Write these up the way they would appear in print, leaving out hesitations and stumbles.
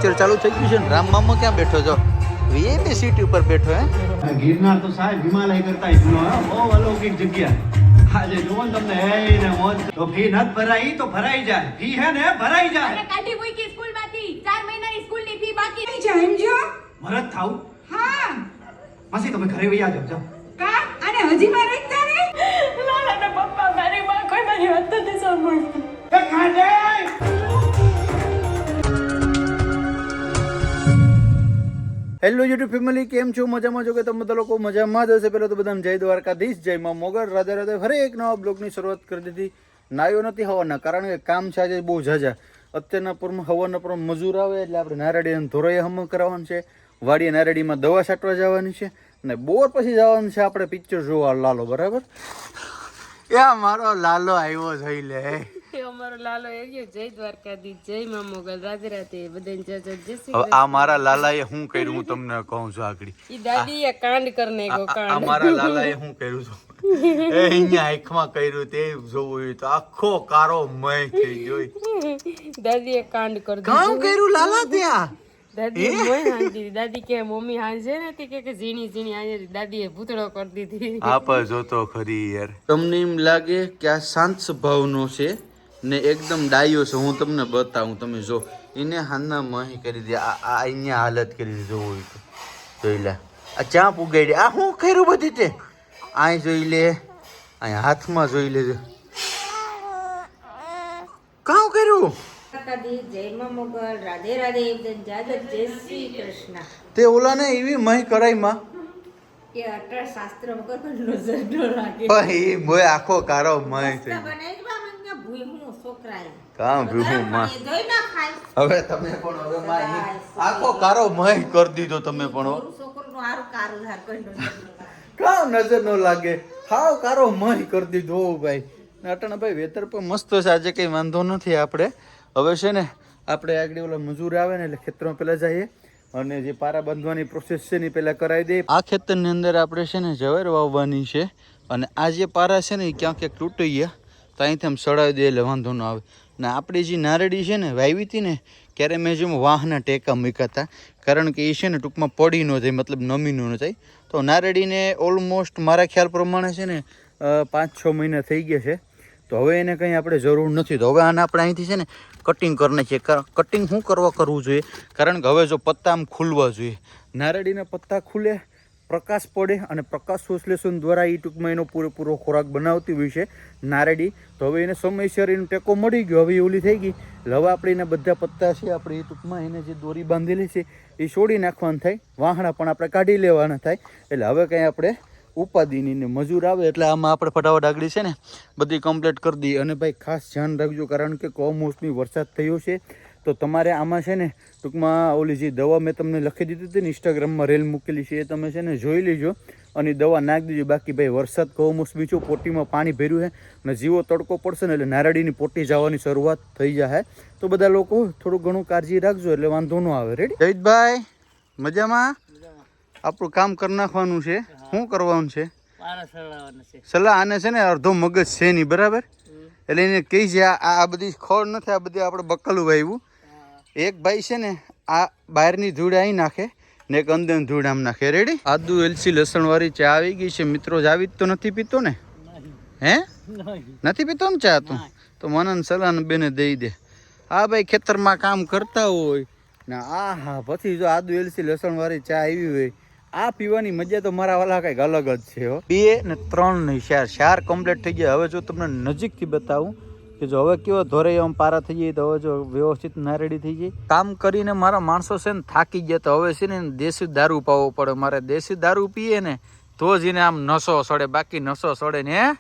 Picture ચાલુ થઈ ગયું છે ને રામ મામા ક્યાં બેઠો છો? વીઆઈપી સીટ ઉપર બેઠો હે. ગિરનાર તો સાહેબ હિમાલય કરતા જૂનો હે, બહુ અલૌકિક જગ્યા. આજે જુઓ ને તમને હે ને મોજ. તો ફી નત ભરાઈ તો ભરાઈ જાય. ફી હે ને ભરાઈ જાય. અને કાઢી મૂકી સ્કૂલમાંથી 4 મહિનાની સ્કૂલની ફી બાકી રહી જાય સમજો. મરદ થાવ. હા માસી તમે ઘરે વઈ જાવ જાવ. કા અને હજી માં રહેતા રે લાલા ના પપ્પા મારી માં કોઈ મારી વાત નથી સાંભળતી. એ કાઢે. હેલો યુટ્યુબ ફેમિલી, કેમ છો? મજામાં છો કે તમે બધા લોકો મજામાં જ હશે? પહેલાં તો બધાને જય દ્વારકાધીશ, જય માં મોગલ, રાધે રાધે. ફરી એક નવા બ્લોગની શરૂઆત કરી દીધી. નાયો નથી હવાના, કારણ કે કામ છે આજે બહુ ઝાઝા. અત્યારના પૂરમાં હવાના પૂરમાં મજૂર આવે એટલે આપણે નારેડી અને ધોરાઈ હમ કરાવવાનું છે. વાડીએ નારેડીમાં દવા છાંટવા જવાની છે અને બોર પછી જવાનું છે આપણે પિક્ચર જોવા. લાલો બરાબર, એ મારો લાલો આવ્યો જોઈ લે. અમારો લાલો આવ્યો. જય દ્વારકાધીશ, જય માં મોગલ, રાધે રાધે. બધાને જય જય જય શ્રી હવે આ મારા લાલાએ શું કર્યું હું તમને કહું છું આગળ. ઈ દાદી એ કાંડ કરને ગો કાંડ. આ મારા લાલાએ શું કર્યું છું એ અહીંયા આંખમાં કર્યું તે જોવું તો આખો કારો મય થઈ ગયો. દાદી એ કાંડ કરી કામ કર્યું લાલા ત્યાં. દાદી મોય હાંજી. દાદી કે મમ્મી હાંજે નથી કે ઝીણી ઝીણી હાંજે. દાદી એ ભૂતળો કરી દીધી. આપ જોતો ખરી યાર. તમને એમ લાગે કે આ શાંત સ્વભાવનો છે ને એકદમ ડાયો છે. હું તમને બતાવું, તમે જો એને હાના મહી કરી દે. આ અહીંયા હાલત કરી દે. જોવું હોય તો જોઈ લે. આ ચા પુગાડી. આ શું કર્યું બધી તે? અહીં જોઈ લે, અહીંયા હાથમાં જોઈ લેજે. કામ કર્યું દ્વારકાધીશ, જય માં મોગલ, રાધે રાધે. બધાને જય જય જય શ્રી કૃષ્ણ. તે ઓલાને એવી મહી કરાઈમાં કે અટર શાસ્ત્ર વગર પણ નજર ન લાગે. ભાઈ મોય આખો કારો મહી થઈ ગયો. બનાવી બામણ્યા ભૂઈ હું છોકરાએ કામ ભૂહું માં. જોઈ ના ખાય. હવે તમે પણ હવે માં આખો કારો મહી કરી દીધો તમે પણ. છોકરોનું હારું કારું ધાર કોઈ કામ નજર ન લાગે. હાવ કારો મહી કરી દીધો ભાઈ. અટાણા ભાઈ વેતર પણ મસ્ત છે આજે, કઈ વાંધો નથી. આપણે હવે છે ને આપણે આગળ ઓલા મજૂર આવે ને એટલે ખેતરમાં પેલા જઈએ અને જે પારા બાંધવાની પ્રોસેસ છે ને પેલા કરાવી દઈએ. આ ખેતરની અંદર આપણે છે ને જવાર વાવવાની છે અને આ જે પારા છે ને એ ક્યાંક ક્યાંક તૂટી ગયા તો અહીંથી આમ સડાવી દઈએ એટલે વાંધો ન આવે. ને આપણી જે નારડી છે ને વાવી હતી ને ક્યારે મેં જેમ વાહના ટેકા મૂક્યા હતા, કારણ કે એ છે ને ટૂંકમાં પડી ન જાય, મતલબ નમી ન જાય. તો નારડીને ઓલમોસ્ટ મારા ખ્યાલ પ્રમાણે છે ને 5-6 મહિના થઈ ગયા છે. તો હવે એને કંઈ આપણે જરૂર નથી. તો હવે આને આપણે અહીંથી છે ને કટિંગ કરી નાખીએ. કટિંગ શું કરવું જોઈએ? કારણ કે હવે જો પત્તા આમ ખુલવા જોઈએ. નારડીના પત્તા ખુલે, પ્રકાશ પડે અને પ્રકાશ સંશ્લેષણ દ્વારા એ ટૂંકમાં એનો પૂરેપૂરો ખોરાક બનાવતી હોય છે નારડી. તો હવે એને સમયસર એનો ટેકો મળી ગયો, હવે એ ઓલી થઈ ગઈ. એટલે હવે આપણે એના બધા પત્તા છે આપણે એ ટૂંકમાં એને જે દોરી બાંધેલી છે એ છોડી નાખવાનું થાય. વાહણા પણ આપણે કાઢી લેવાના થાય. એટલે હવે કંઈ આપણે ઉપાધિની ને મજૂર આવે એટલે આમાં આપણે ફટાફટ આગળ છે ને બધી કમ્પ્લીટ કરી દઈએ. અને ભાઈ ખાસ ધ્યાન રાખજો, કારણ કે કમોસમી વરસાદ થયો છે. તો તમારે આમાં છે ને ટૂંકમાં ઓલી જે દવા મેં તમને લખી દીધી હતી ને ઇન્સ્ટાગ્રામમાં રેલ મૂકેલી છે એ તમે છે ને જોઈ લેજો અને દવા નાખી દેજો. બાકી ભાઈ વરસાદ કમોસમી છો, પોટીમાં પાણી ભર્યું છે અને જીવો તડકો પડશે ને એટલે નારડીની પોટી જવાની શરૂઆત થઈ જાય. તો બધા લોકો થોડું ઘણું કાળજી રાખજો એટલે વાંધો ન આવે. રેડી જયદભાઈ? મજામાં? આપણું કામ કરી નાખવાનું છે. શું કરવાનું છે? સલાહ. આને છે ને અડધો મગજ છે નહીં, બરાબર? એટલે એને કહી છે આ બધી ખોળ નથી, આ બધી આપણે બકલું વાવ્યું. એક ભાઈ છે ને આ બહારની ધૂળ અહીં નાખે ને એક અંદરની ધૂળ આમ નાખે. રેડી? આદુ એલસી લસણ વાળી ચા આવી ગઈ છે મિત્રો. જાવી તો નથી પીતો ને? હે નથી પીતો ને ચા તું? તો મને સલાહ ને બેને દઈ દે. હા ભાઈ ખેતરમાં કામ કરતા હોય ને આ હા પછી જો આદુ એલસી લસણ વાળી ચા આવી હોય, આ પીવાની મજા તો મારા વાલા કઈક અલગ જ છે. 2 ને 3 નહીં, 4 કમ્પ્લીટ થઈ ગયા. હવે જો તમને નજીકથી બતાવું કે જો હવે કેવો ધોરે આમ પારા થઈ જાય તો હવે જો વ્યવસ્થિત નારેડી થઈ જાય. કામ કરીને મારા માણસો છે ને થાકી ગયા, તો હવે છે ને દેશી દારૂ પાવો પડે. મારે દેશી દારૂ પીએ ને તો જ એને આમ નસો સડે, બાકી નસો સડે ને.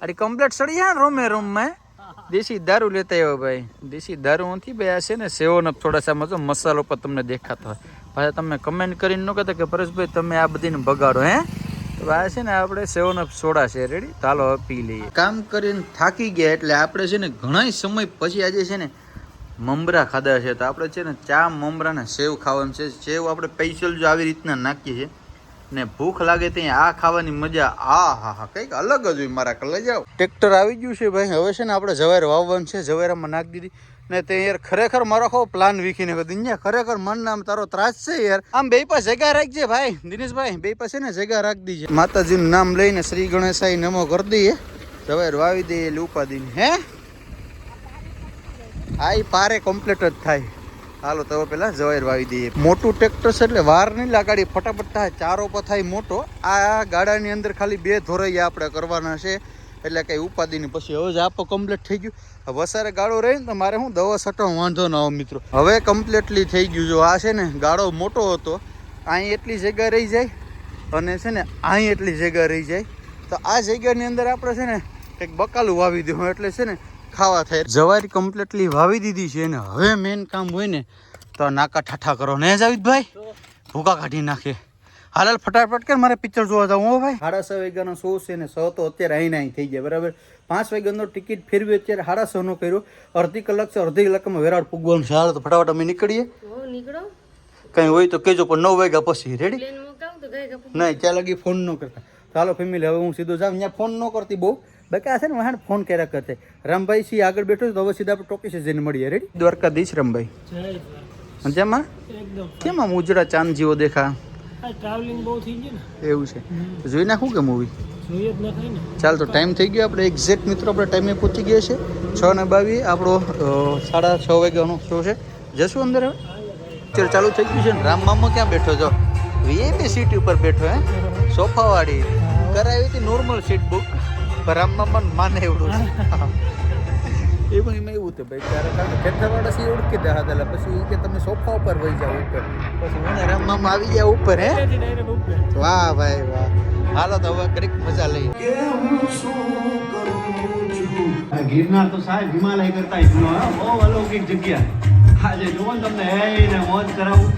અરે કમ્પ્લીટ સડી જાય રોમે રોમમાં. દેશી દારૂ લેતા આવ્યો ભાઈ. દેશી દારૂ નથી ભાઈ, આ છે ને સેવન અપ થોડા સા મસાલો પર તમને દેખાતો હોય. ભાઈ તમે કમેન્ટ કરીને ન કહેતા કે પરેશભાઈ તમે આ બધીને બગાડો. તો આ છે ને આપણે 7 અપ સોડા છે. રેડી? ચાલો પી લઈએ. કામ કરીને થાકી ગયા એટલે આપણે છે ને ઘણા સમય પછી આજે છે ને મમરા ખાધા છે. તો આપણે છે ને ચા મમરા ને સેવ ખાવાનું છે. સેવ આપણે સ્પેશિયલ જો આવી રીતના નાખીએ છીએ ને ભૂખ લાગે ત્યાં આ ખાવાની મજા હા કંઈક અલગ જ હોય મારા કલે જાઓ. ટ્રેક્ટર આવી ગયું છે ભાઈ. હવે છે ને આપણે જવાર વાવવાનું છે. જવારામાં નાખી દીધી ને તે યાર ખરેખર મારો ખો પ્લાન વીખીને કદી ખરેખર મન નામ તારો ત્રાસ છે યાર. આમ બે પાસે જગ્યા રાખજે ભાઈ દિનેશભાઈ, બે પાસે ને જગ્યા રાખી દીજે. માતાજીનું નામ લઈને શ્રી ગણેશાય નમો કરી દઈએ. જવાર વાવી દઈએ એટલે ઉપાદીને હે આ પારે કમ્પ્લીટ જ થાય. હાલો તો પેલા જવાર વાવી દઈએ. મોટું ટ્રેક્ટર છે એટલે વાર નહીં લાગાડી, ફટાફટ થાય. ચારો પર થાય મોટો. આ ગાડાની અંદર ખાલી 2 ધોરૈયા આપણે કરવાના છે એટલે કઈ ઉપાધિની. પછી હવે જ આપો કમ્પ્લીટ થઈ ગયું. વસારે ગાળો રહી ને તો મારે હું દવા છટો વાંધો ના આવે મિત્રો. હવે કમ્પ્લીટલી થઈ ગયું. જો આ છે ને ગાળો મોટો હતો, અહીં એટલી જગ્યા રહી જાય અને છે ને અહીં એટલી જગ્યા રહી જાય. તો આ જગ્યાની અંદર આપણે છે ને એક બકાલું વાવી દેવું એટલે છે ને ખાવા થાય. જવારી કમ્પ્લીટલી વાવી દીધી છે ને હવે મેન કામ હોય ને તો નાકા ઠાઠા કરો ને જાવીદભાઈ, ભૂકા કાઢી નાખે. હાલ ફટાફટ કે મારે પિક્ચર જોવા જવું હો ભાઈ. 6:30 વાગ્યાનો શો છે ને 6 તો અત્યારે અહીં થઈ ગયા બરાબર. 5 વાગ્યાનો ટિકિટ ફેરવી અત્યારે 6:30 નો કર્યો. અડધી કલાક છે, અડધી કલાકમાં વેરાડ પૂગવાનું છે. હાલ તો ફટાફટ અમે નીકળીએ. નીકળો કઈ હોય તો કેજો પણ 9 વાગ્યા પછી રેડી. પ્લેન મુકાવ તો ગઈ ગપ. નહીં ત્યાં લગી ફોન ન કરતા. ચાલો ફેમિલી હવે હું સીધો જાઉં. ત્યાં ફોન ન કરતી બહુ બાકી આ છે ને વાહન ફોન કર્યા કરતે. રામભાઈ સી આગળ બેઠો તો હવે સીધા આપણે ટોકીસે જઈને મળીએ. રેડી દ્વારકાધીશ રામભાઈ. જેમાં કેમ આમ ઉજળા ચાંદ જેવો દેખા? ટ્રાવેલિંગ બહુ થઈ ગયું ને એવું છે. જોઈ નાખું કે મૂવી? જોઈએ જ ન થાય ને. ચાલ તો ટાઈમ થઈ ગયો. આપણે એક્ઝેક્ટ મિત્રો આપણે ટાઈમે પહોંચી ગયા છે. 6:22 આપણો 6:30 વાગ્યાનો શો છે. જશું અંદર હવે. પિક્ચર ચાલુ થઈ ગયું છે ને. રામ મામા ક્યાં બેઠો છો? વીઆઈપી સીટ ઉપર બેઠો હે, સોફા વાળી. કરાવી હતી નોર્મલ સીટ બુક પણ રામ મામા માને એવડું છે. એમાં એવું હતું ભાઈ ત્યારે ખેતરવાળા સી ઓળખી દે હતા પછી કે તમે સોફા ઉપર વહી જાઓ ઉપર. પછી મને રામ મામા આવી ગયા ઉપર હે. વાહ ભાઈ વાહ. હાલો તો હવે કરીક મજા લઈએ. ગિરનાર તો સાહેબ હિમાલય કરતા જૂનો હે, બહુ અલૌકિક જગ્યા. આજે જુઓ ને તમને હે મોજ કરાવું.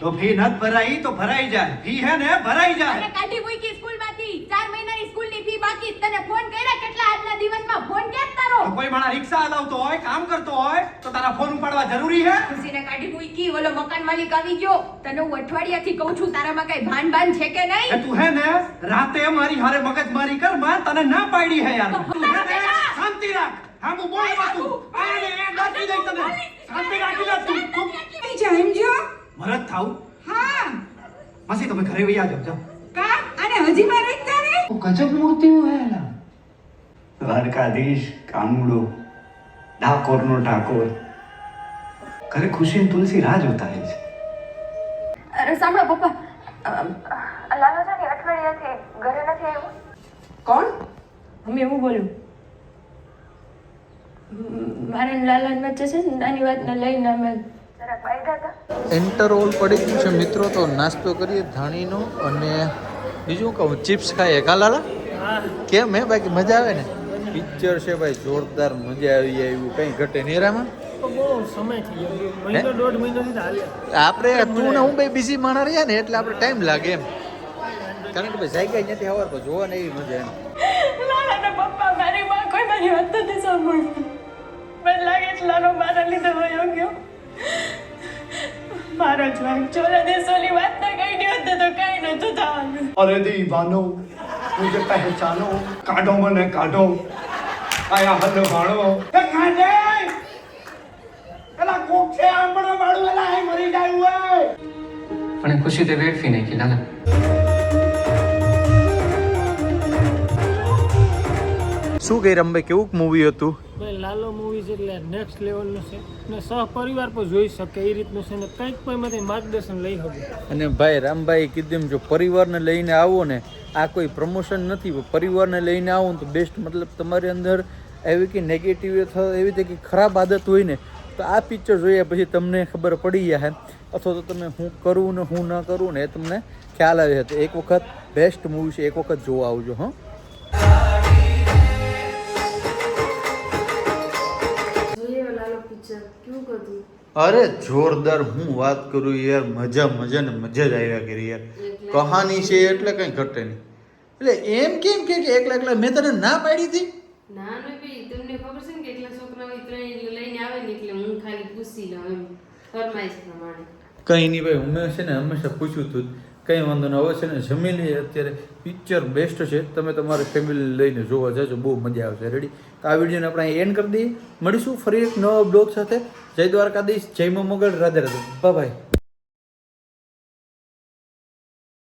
તો ફી નત ભરાઈ તો ભરાઈ જાય. ફી હે ને ભરાઈ જાય. અને કાઢી મૂકી સ્કૂલમાંથી 4 મહિનાની સ્કૂલની ફી બાકી. તને ફોન કર્યા કેટલા આજના દિવસમાં? ફોન કેમ તારો? તો કોઈ મારા રિક્ષા હલાવતો હોય, કામ કરતો હોય તો તારા ફોન ઉપાડવા જરૂરી હે? ખુશીને કાઢી મૂકી. ઓલો મકાન માલિક આવી ગયો. તને હું અઠવાડિયાથી કહું છું તારામાં કઈ ભાન છે કે નહીં? એ તું હે ને રાતે મારી હારે મગજમારી કર, માં તને ના પાડી હે યાર. તું હે ને શાંતિ રાખ. હા હું બોલવા તું આને એ નાખી દઈ તને. શાંતિ રાખી લે તું. સમજો? ભરત થાઉ. હા માસી તમે ઘરે વઈ આજો જાઓ. કા અને હજી મારે એક તારે? ગજબ મૂર્તિ હે એલા. દ્વારકાધીશ કાનુડો, ડાકોરનો ઠાકોર. ઘરે ખુશી ને તુલસી રાહ જોતા છે. અરે સાંભળો પપ્પા, લાલો છે ને અઠવાડિયાથી ઘરે નથી આવ્યો. કોણ? અમે એવું બોલ્યું. મારે લાલાન વચ્ચે છે ને નાની વાતને લઈને અમે જરાક વાગ્યા હતા. એન્ટરઓલ પડી ગયું છે મિત્રો. તો નાસ્તો કરીએ ધાણીનો અને બીજું કહું ચિપ્સ ખાઈએ. કાલાલા કેમ હે બાકી મજા આવે ને? પિક્ચર છે ભાઈ જોરદાર, મજા આવી જાય એવું કઈ ઘટે નહીં. રામાં તો બહુ સમય થઈ ગયો, મહિનો 1.5 મહિનાથી તો હાલ્યા. આપણે તું ને હું બે બીજી માણા રહ્યા ને એટલે આપણે ટાઈમ લાગે એમ. કારણ કે ભાઈ જાગ્યા નથી હવાર પર જોવા ને એવી મજા એમ. લાલાના પપ્પા મારી માં કોઈ મારી વાત નથી સાંભળતી. મને લાગે છે લાલો મારા લીધે વયો ગયો. મારો જ વાંક ચોરા દેશોની વાત ના કાઢી હોત તો કઈ નતું થવાનું. અરે દીવાનો મુझे पहचानो, काढो મને કાઢો. આયા હલવાણો એ કાઢે. એલા કોક છે આંબળો વાળું એલા હે મરી જાય ઓય. પણ ખુશી તે વેડફી નાખી લાલા. શું કહી રમભાઈ કેવું મૂવી હતું? ભાઈ લાલો મૂવી છે એટલે નેક્સ્ટ લેવલનું છે ને સહપરિવાર પર જોઈ શકે એ રીતનું છે ને કંઈક પણ એમાંથી માર્ગદર્શન લઈ શકે. અને ભાઈ રામભાઈ કીધું જો પરિવારને લઈને આવો ને, આ કોઈ પ્રમોશન નથી, પરિવારને લઈને આવો ને તો બેસ્ટ. મતલબ તમારી અંદર એવી કે નેગેટિવ એવી રીતે કે ખરાબ આદત હોય ને તો આ પિક્ચર જોયા પછી તમને ખબર પડી જાય અથવા તો તમે હું કરું ને હું ન કરું ને એ તમને ખ્યાલ આવે. તો એક વખત બેસ્ટ મૂવી છે, એક વખત જોવા આવજો. હા અરે જોરદાર, હું વાત કરું યાર, મજા ને મજા જ આવ્યા કરી યાર. કહાની છે એટલે કઈ ઘટે નહીં. એટલે એમ કેમ કે એકલા મેં તને ના પાડી હતી? ના ના ભાઈ તમને ખબર છે ને કે એકલા છોકરા હોય ત્રણ એટલે લઈને આવે ને એટલે હું ખાલી પૂછી લઉં એમ ફરમાઈશ પ્રમાણે. કંઈ નહીં ભાઈ, મેં છે ને હંમેશા પૂછ્યું હતું, કંઈ વાંધો ન. હવે છે ને જમી લઈએ. અત્યારે પિક્ચર બેસ્ટ છે, તમે તમારી ફેમિલી લઈને જોવા જજો, બહુ મજા આવશે. રેડી? તો આ વિડીયોને આપણે અહીં એન્ડ કરી દઈએ. મળીશું ફરી એક નવા બ્લોગ સાથે. જય દ્વારકાધીશ, જય મા મોગલ, રાધે રાધે, બાય બાય.